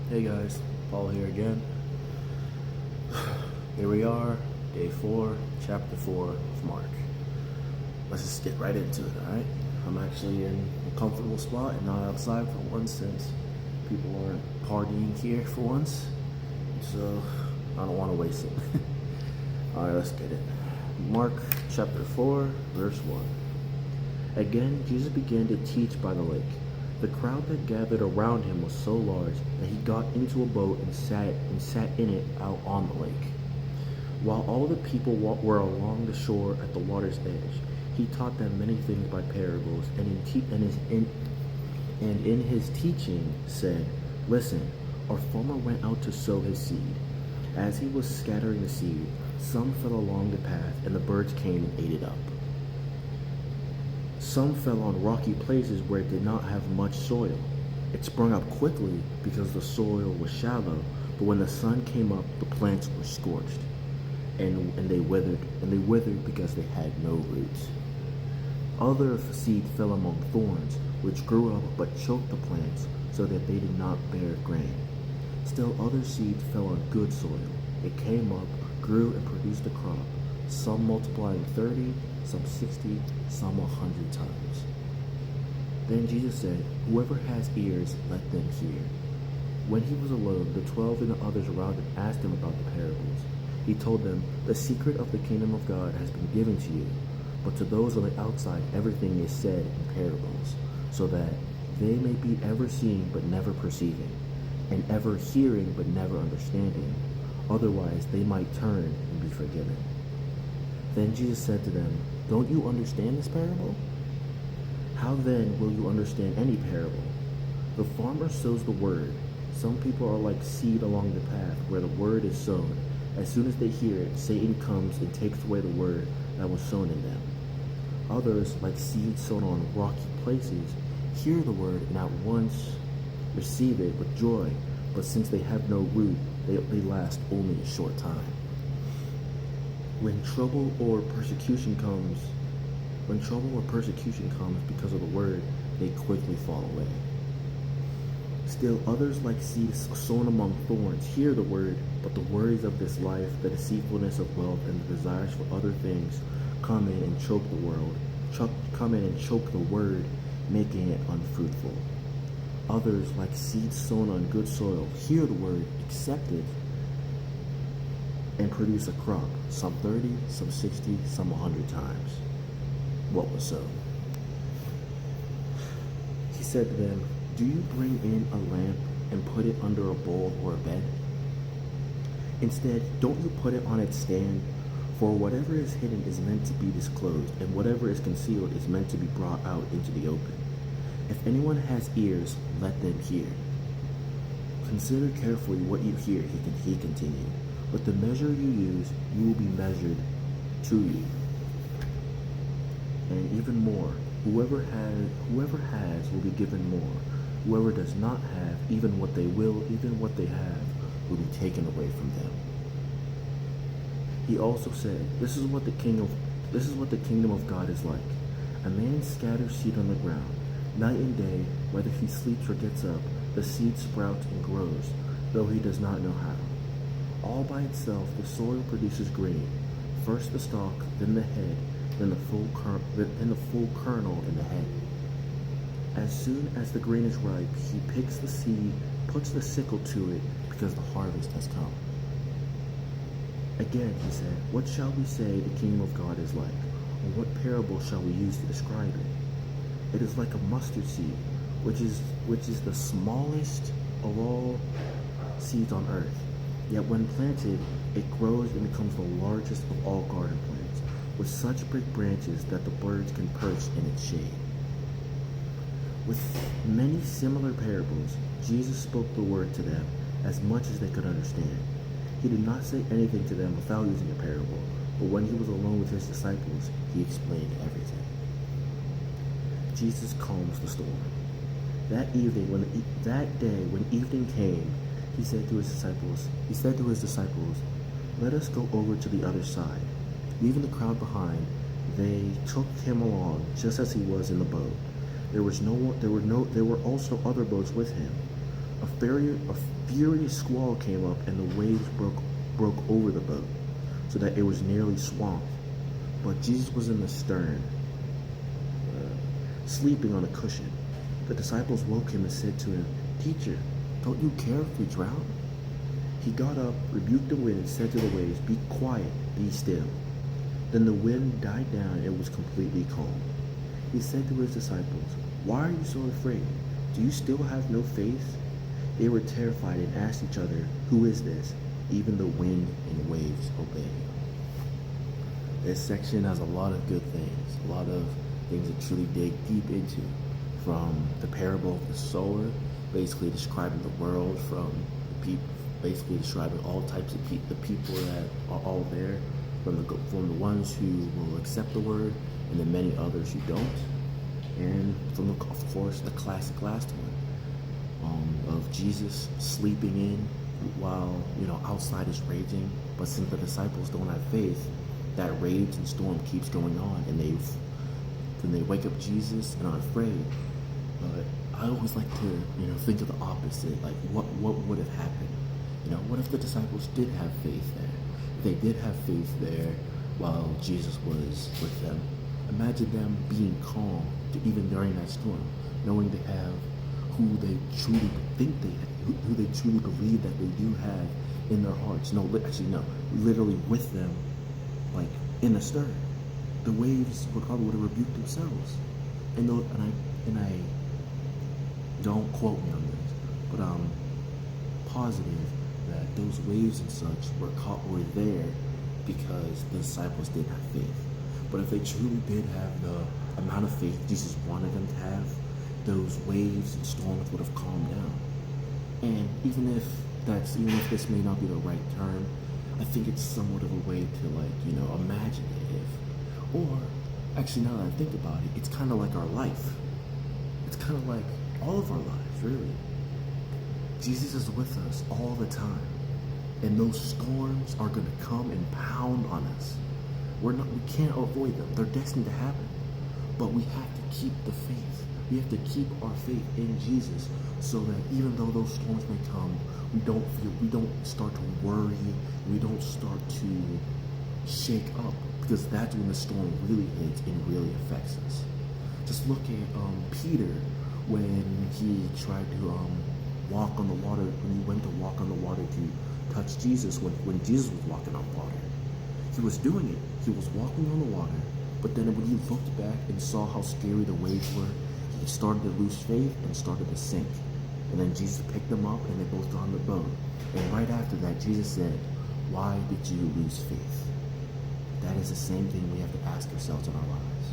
Hey guys, Paul here again. Here we are, day 4, chapter 4 of Mark. Let's just get right into it, alright? I'm actually in a comfortable spot and not outside for once since people aren't partying here for once. So I don't want to waste it. Alright, let's get it. Mark chapter 4, verse 1. Again, Jesus began to teach by the lake. The crowd that gathered around him was so large that he got into a boat and sat in it out on the lake. While all the people were along the shore at the water's edge, he taught them many things by parables, and in his teaching said, "Listen, a farmer went out to sow his seed. As he was scattering the seed, some fell along the path, and the birds came and ate it up. Some fell on rocky places where it did not have much soil. It sprung up quickly because the soil was shallow, but when the sun came up, the plants were scorched, and they withered because they had no roots. Other seed fell among thorns, which grew up but choked the plants, so that they did not bear grain. Still other seed fell on good soil. It came up, grew, and produced a crop, some multiplying 30, some 60, some 100 times." Then Jesus said, "Whoever has ears, let them hear." When he was alone, the 12 and the others around him asked him about the parables. He told them, "The secret of the kingdom of God has been given to you, but to those on the outside everything is said in parables, so that they may be ever seeing but never perceiving, and ever hearing but never understanding. Otherwise they might turn and be forgiven." Then Jesus said to them, "Don't you understand this parable? How then will you understand any parable? The farmer sows the word. Some people are like seed along the path where the word is sown. As soon as they hear it, Satan comes and takes away the word that was sown in them. Others, like seed sown on rocky places, hear the word and at once receive it with joy, but since they have no root, they last only a short time. When trouble or persecution comes because of the word, they quickly fall away. Still others, like seeds sown among thorns, hear the word, but the worries of this life, the deceitfulness of wealth, and the desires for other things come in and choke the word, making it unfruitful. Others, like seeds sown on good soil, hear the word, accept it, and produce a crop, some 30, some 60, some 100 times what was sown." He said to them, "Do you bring in a lamp and put it under a bowl or a bed? Instead, don't you put it on its stand? For whatever is hidden is meant to be disclosed, and whatever is concealed is meant to be brought out into the open. If anyone has ears, let them hear. Consider carefully what you hear," he continued. "With the measure you use, you will be measured to you. And even more, whoever has will be given more. Whoever does not have, even what they have, will be taken away from them." He also said, This is what the kingdom of God is like. A man scatters seed on the ground. Night and day, whether he sleeps or gets up, the seed sprouts and grows, though he does not know how. All by itself, the soil produces grain. First the stalk, then the head, then the full kernel in the head. As soon as the grain is ripe, he picks the seed, puts the sickle to it, because the harvest has come. Again, he said, "What shall we say the kingdom of God is like? Or what parable shall we use to describe it? It is like a mustard seed, which is the smallest of all seeds on earth. Yet when planted, it grows and becomes the largest of all garden plants, with such big branches that the birds can perch in its shade." With many similar parables, Jesus spoke the word to them as much as they could understand. He did not say anything to them without using a parable, but when he was alone with his disciples, he explained everything. Jesus calms the storm. That day when evening came, he said to his disciples, "Let us go over to the other side." Leaving the crowd behind, they took him along just as he was in the boat. There were also other boats with him. A A furious squall came up, and the waves broke over the boat, so that it was nearly swamped. But Jesus was in the stern, sleeping on a cushion. The disciples woke him and said to him, "Teacher, don't you care if we drown?" He got up, rebuked the wind, and said to the waves, "Be quiet, be still." Then the wind died down and it was completely calm. He said to his disciples, "Why are you so afraid? Do you still have no faith?" They were terrified and asked each other, "Who is this? Even the wind and waves obey." This section has a lot of good things, a lot of things to truly dig deep into. From the parable of the sower, basically describing the world, from the people, basically describing all types of the people that are all there, from the ones who will accept the word, and the many others who don't, and from of course the classic last one, of Jesus sleeping in while outside is raging, but since the disciples don't have faith, that rage and storm keeps going on, and then they wake up Jesus and are afraid. But I always like to think of the opposite, like what would have happened? What if the disciples did have faith there? If they did have faith there while Jesus was with them, imagine them being calm even during that storm, knowing they have who they truly who they truly believe that they do have in their hearts. No, actually no, literally with them, like in the stern. The waves probably would have rebuked themselves. And I don't quote me on this, but I'm positive that those waves and such were there because the disciples did have faith. But if they truly did have the amount of faith Jesus wanted them to have, those waves and storms would have calmed down. And even if this may not be the right term, I think it's somewhat of a way to imagine it. Or actually, now that I think about it, it's kind of like our life. It's kind of like all of our lives, really. Jesus is with us all the time, and those storms are going to come and pound on us. We can't avoid them. They're destined to happen. But we have to keep the faith. We have to keep our faith in Jesus, so that even though those storms may come, we don't start to worry. We don't start to shake up, because that's when the storm really hits and really affects us. Just look at Peter when he tried to walk on the water, when he went to walk on the water to touch Jesus, when Jesus was walking on water. He was doing it. He was walking on the water, but then when he looked back and saw how scary the waves were, he started to lose faith and started to sink. And then Jesus picked them up and they both got on the boat. And right after that, Jesus said, "Why did you lose faith?" That is the same thing we have to ask ourselves in our lives.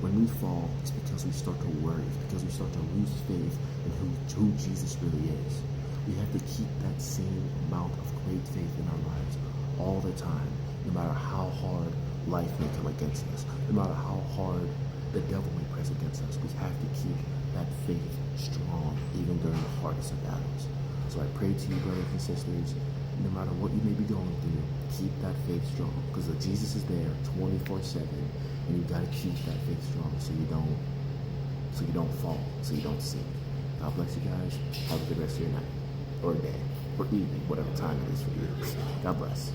When we fall, it's because we start to worry. It's because we start to lose faith in who Jesus really is. We have to keep that same amount of great faith in our lives all the time, no matter how hard life may come against us, no matter how hard the devil may press against us. We have to keep that faith strong, even during the hardest of battles. So I pray to you, brothers and sisters, no matter what you may be going through, keep that faith strong, because Jesus is there 24/7, and you got to keep that faith strong so you don't fall, so you don't sink. God bless you guys. Have a good rest of your night, or day, or evening, whatever time it is for you. God bless.